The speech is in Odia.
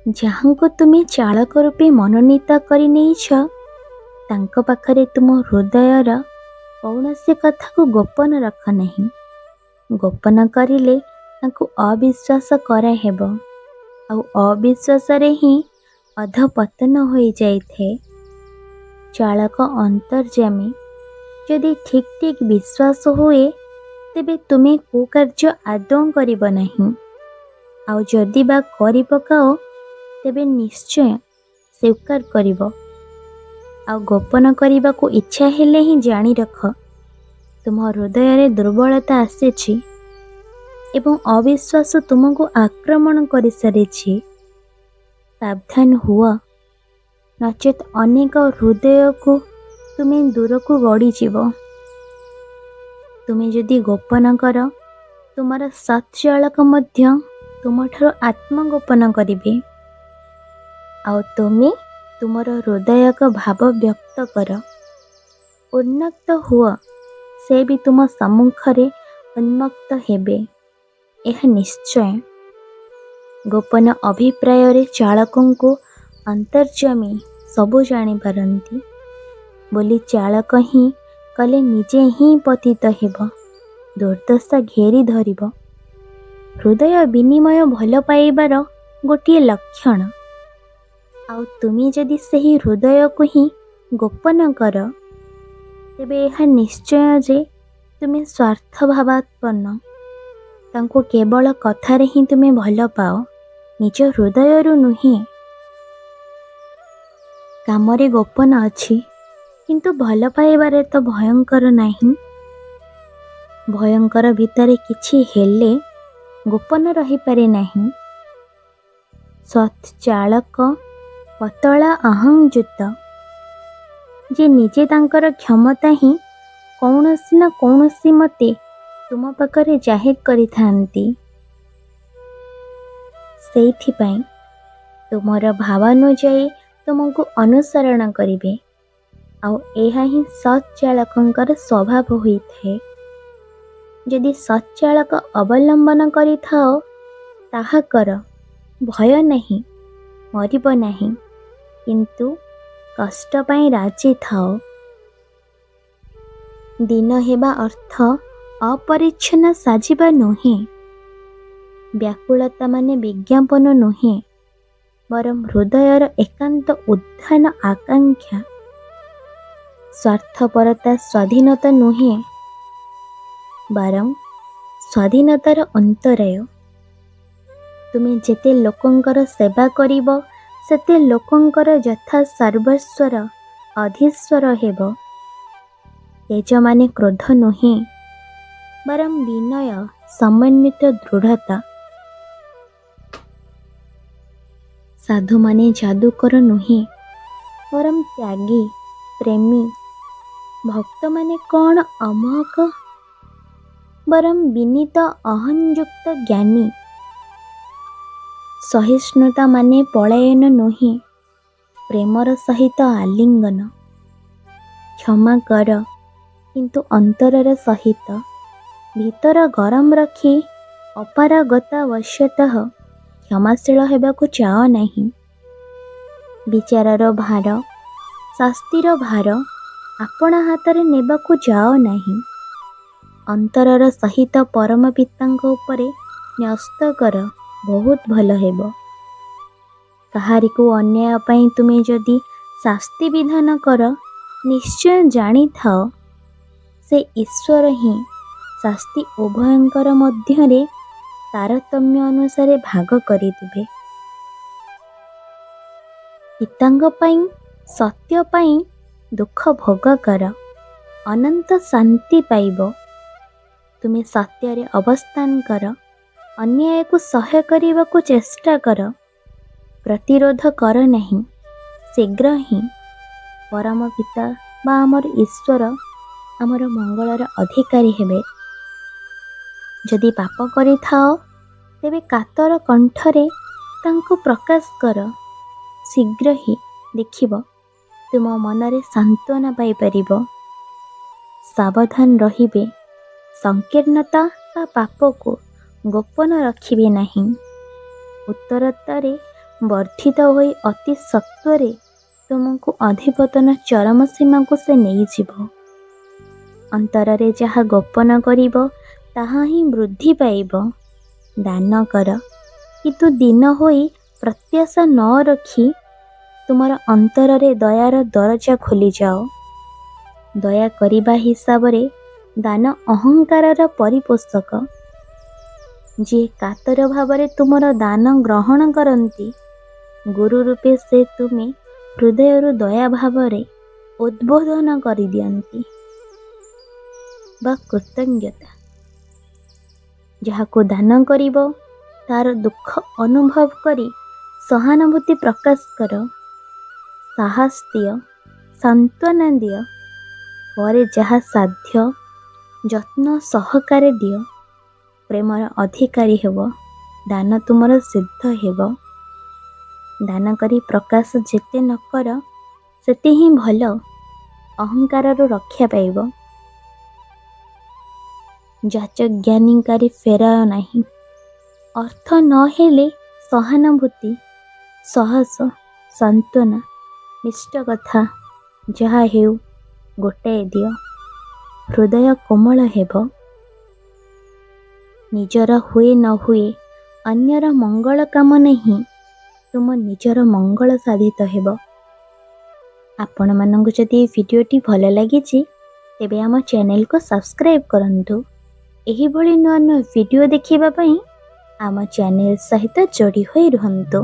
ଯାହାଙ୍କୁ ତୁମେ ଚାଳକ ରୂପେ ମନୋନୀତ କରି ନେଇଛ, ତାଙ୍କ ପାଖରେ ତୁମ ହୃଦୟର କୌଣସି କଥାକୁ ଗୋପନ ରଖ ନାହିଁ। ଗୋପନ କରିଲେ ତାଙ୍କୁ ଅବିଶ୍ୱାସ କରାହେବ, ଆଉ ଅବିଶ୍ୱାସରେ ହିଁ ଅଧପତନ ହୋଇଯାଇଥାଏ। ଚାଳକ ଅନ୍ତର୍ଯ୍ୟାମୀ ଯଦି ଠିକ୍ ଠିକ୍ ବିଶ୍ୱାସ ହୁଏ, ତେବେ ତୁମେ କୁକାର୍ଯ୍ୟ ଆଦୌ କରିବ ନାହିଁ। ଆଉ ଯଦି ବା କରି ପକାଅ, ତେବେ ନିଶ୍ଚୟ ସ୍ୱୀକାର କରିବ। ଆଉ ଗୋପନ କରିବାକୁ ଇଚ୍ଛା ହେଲେ ହିଁ ଜାଣି ରଖ, ତୁମ ହୃଦୟରେ ଦୁର୍ବଳତା ଆସିଛି ଏବଂ ଅବିଶ୍ୱାସ ତୁମକୁ ଆକ୍ରମଣ କରିସାରିଛି। ସାବଧାନ ହୁଅ, ନଚେତ୍ ଅନେକ ହୃଦୟକୁ ତୁମେ ଦୂରକୁ ଗଡ଼ିଯିବ। ତୁମେ ଯଦି ଗୋପନ କର, ତୁମର ସତ୍ ଚାଳକ ମଧ୍ୟ ତୁମଠାରୁ ଆତ୍ମଗୋପନ କରିବେ। ଆଉ ତୁମେ ତୁମର ହୃଦୟକ ଭାବ ବ୍ୟକ୍ତ କର। ଉନ୍ମକ୍ତ ହୁଅ, ସେ ବି ତୁମ ସମ୍ମୁଖରେ ଉନ୍ମକ୍ତ ହେବେ, ଏହା ନିଶ୍ଚୟ। ଗୋପନ ଅଭିପ୍ରାୟରେ ଚାଳକଙ୍କୁ ଅନ୍ତର୍ଯ୍ୟାମୀ ସବୁ ଜାଣିପାରନ୍ତି ବୋଲି ଚାଳକ ହିଁ କଲେ ନିଜେ ହିଁ ପତିତ ହେବ, ଦୁର୍ଦ୍ଦଶା ଘେରି ଧରିବ। ହୃଦୟ ବିନିମୟ ଭଲ ପାଇବାର ଗୋଟିଏ ଲକ୍ଷଣ। ଆଉ ତୁମେ ଯଦି ସେହି ହୃଦୟକୁ ହିଁ ଗୋପନ କର, ତେବେ ଏହା ନିଶ୍ଚୟ ଯେ ତୁମେ ସ୍ୱାର୍ଥଭାବାତ୍ପନ୍ନ। ତାଙ୍କୁ କେବଳ କଥାରେ ହିଁ ତୁମେ ଭଲ ପାଅ, ନିଜ ହୃଦୟରୁ ନୁହେଁ। କାମରେ ଗୋପନ ଅଛି, କିନ୍ତୁ ଭଲ ପାଇବାରେ ତ ଭୟଙ୍କର ନାହିଁ। ଭୟଙ୍କର ଭିତରେ କିଛି ହେଲେ ଗୋପନ ରହିପାରେ ନାହିଁ। ସତ୍ ଚାଳକ ପତଳା ଅହଂଯୁକ୍ତ, ଯେ ନିଜେ ତାଙ୍କର କ୍ଷମତା ହିଁ କୌଣସି ନା କୌଣସି ମତେ ତୁମ ପାଖରେ ଜାହିର କରିଥାନ୍ତି। ସେଇଥିପାଇଁ ତୁମର ଭାବାନୁଯାୟୀ ତୁମକୁ ଅନୁସରଣ କରିବେ, ଆଉ ଏହା ହିଁ ସତ୍ ଚାଳକଙ୍କର ସ୍ୱଭାବ ହୋଇଥାଏ। ଯଦି ସତ୍ ଚାଳକ ଅବଲମ୍ବନ କରିଥାଅ, ତାହା କର, ଭୟ ନାହିଁ, ମରିବ ନାହିଁ, କିନ୍ତୁ କଷ୍ଟ ପାଇଁ ରାଜି ଥାଅ। ଦିନ ହେବା ଅର୍ଥ ଅପରିଚ୍ଛନ୍ନ ସାଜିବା ନୁହେଁ। ବ୍ୟାକୁଳତା ମାନେ ବିଜ୍ଞାପନ ନୁହେଁ, ବରଂ ହୃଦୟର ଏକାନ୍ତ ଉଦ୍ଧାନ ଆକାଂକ୍ଷା। ସ୍ୱାର୍ଥପରତା ସ୍ୱାଧୀନତା ନୁହେଁ, ବରଂ ସ୍ୱାଧୀନତାର ଅନ୍ତରାୟ। ତୁମେ ଯେତେ ଲୋକଙ୍କର ସେବା କରିବ, ସେତେ ଲୋକଙ୍କର ଯଥା ସର୍ବସ୍ୱର ଅଧୀଶ୍ୱର ହେବ। ତେଜ ମାନେ କ୍ରୋଧ ନୁହେଁ, ବରଂ ବିନୟ ସମନ୍ୱିତ ଦୃଢ଼ତା। ସାଧୁମାନେ ଯାଦୁକର ନୁହେଁ, ବରଂ ତ୍ୟାଗୀ, ପ୍ରେମୀ। ଭକ୍ତମାନେ କ'ଣ ଅମୋହକ, ବରଂ ବିନୀତ ଅହଂଯୁକ୍ତ ଜ୍ଞାନୀ। ସହିଷ୍ଣୁତା ମାନେ ପଳାୟନ ନୁହେଁ, ପ୍ରେମର ସହିତ ଆଲିଙ୍ଗନ। କ୍ଷମା କର, କିନ୍ତୁ ଅନ୍ତରର ସହିତ। ଭିତର ଗରମ ରଖି ଅପାରଗତାବଶତଃ କ୍ଷମାଶୀଳ ହେବାକୁ ଚାଅ ନାହିଁ। ବିଚାରର ଭାର, ଶାସ୍ତିର ଭାର ଆପଣା ହାତରେ ନେବାକୁ ଯାଅ ନାହିଁ। ଅନ୍ତରର ସହିତ ପରମ ପିତାଙ୍କ ଉପରେ ନ୍ୟସ୍ତ କର, ବହୁତ ଭଲ ହେବ। କାହାରିକୁ ଅନ୍ୟାୟ ପାଇଁ ତୁମେ ଯଦି ଶାସ୍ତି ବିଧାନ କର, ନିଶ୍ଚୟ ଜାଣିଥାଅ, ସେ ଈଶ୍ୱର ହିଁ ଶାସ୍ତି ଉଭୟଙ୍କର ମଧ୍ୟରେ ତାରତମ୍ୟ ଅନୁସାରେ ଭାଗ କରିଦେବେ। ପିତାଙ୍କ ପାଇଁ, ସତ୍ୟ ପାଇଁ ଦୁଃଖ ଭୋଗ କର, ଅନନ୍ତ ଶାନ୍ତି ପାଇବ। ତୁମେ ସତ୍ୟରେ ଅବସ୍ଥାନ କର, ଅନ୍ୟାୟକୁ ସହ୍ୟ କରିବାକୁ ଚେଷ୍ଟା କର, ପ୍ରତିରୋଧ କର ନାହିଁ। ଶୀଘ୍ର ହିଁ ପରମ ପିତା ବା ଆମର ଈଶ୍ୱର ଆମର ମଙ୍ଗଳର ଅଧିକାରୀ ହେବେ। ଯଦି ପାପ କରିଥାଅ, ତେବେ କାତର କଣ୍ଠରେ ତାଙ୍କୁ ପ୍ରକାଶ କର। ଶୀଘ୍ର ହିଁ ଦେଖିବ, ତୁମ ମନରେ ସାନ୍ତ୍ୱନା ପାଇପାରିବ। ସାବଧାନ ରହିବେ, ସଂକୀର୍ଣ୍ଣତା ବା ପାପକୁ ଗୋପନ ରଖିବେ ନାହିଁ। ଉତ୍ତରୋତ୍ତରେ ବର୍ଦ୍ଧିତ ହୋଇ ଅତି ସତ୍ୱରେ ତୁମକୁ ଅଧିପତନ ଚରମ ସୀମାକୁ ସେ ନେଇଯିବ। ଅନ୍ତରରେ ଯାହା ଗୋପନ କରିବ ତାହା ହିଁ ବୃଦ୍ଧି ପାଇବ। ଦାନ କର, କିନ୍ତୁ ଦିନ ହୋଇ ପ୍ରତ୍ୟାଶା ନ ରଖି ତୁମର ଅନ୍ତରରେ ଦୟାର ଦରଜା ଖୋଲିଯାଅ। ଦୟା କରିବା ହିସାବରେ ଦାନ ଅହଙ୍କାରର ପରିପୋଷକ। ଯିଏ କାତର ଭାବରେ ତୁମର ଦାନ ଗ୍ରହଣ କରନ୍ତି, ଗୁରୁ ରୂପେ ସେ ତୁମେ ହୃଦୟରୁ ଦୟା ଭାବରେ ଉଦ୍ବୋଧନ କରିଦିଅନ୍ତି ବା କୃତଜ୍ଞତା। ଯାହାକୁ ଦାନ କରିବ ତାର ଦୁଃଖ ଅନୁଭବ କରି ସହାନୁଭୂତି ପ୍ରକାଶ କର, ସାହସ ଦିଅ, ସାନ୍ତ୍ୱନା ଦିଅ। ପରେ ଯାହା ସାଧ୍ୟ ଯତ୍ନ ସହକାରେ ଦିଅ। ପ୍ରେମର ଅଧିକାରୀ ହେବ, ଦାନ ତୁମର ସିଦ୍ଧ ହେବ। ଦାନ କରି ପ୍ରକାଶ ଯେତେ ନ କର ସେତେ ହିଁ ଭଲ। ଅହଙ୍କାରରୁ ରକ୍ଷା ପାଇବ। ଯାଚ ଜ୍ଞାନୀକାରୀ ଫେରାଅ ନାହିଁ। ଅର୍ଥ ନ ହେଲେ ସହାନୁଭୂତି, ସାହସ, ସାନ୍ତ୍ୱନା, ମିଷ୍ଟ କଥା ଯାହା ହେଉ ଗୋଟାଏ ଦିଅ। ହୃଦୟ କୋମଳ ହେବ। ନିଜର ହୁଏ ନ ହୁଏ ଅନ୍ୟର ମଙ୍ଗଳ କାମନା ହିଁ ତୁମ ନିଜର ମଙ୍ଗଳ ସାଧିତ ହେବ। ଆପଣମାନଙ୍କୁ ଯଦି ଏହି ଭିଡ଼ିଓଟି ଭଲ ଲାଗିଛି ତେବେ ଆମ ଚ୍ୟାନେଲକୁ ସବସ୍କ୍ରାଇବ୍ କରନ୍ତୁ। ଏହିଭଳି ନୂଆ ନୂଆ ଭିଡ଼ିଓ ଦେଖିବା ପାଇଁ ଆମ ଚ୍ୟାନେଲ ସହିତ ଯୋଡ଼ି ହୋଇ ରୁହନ୍ତୁ।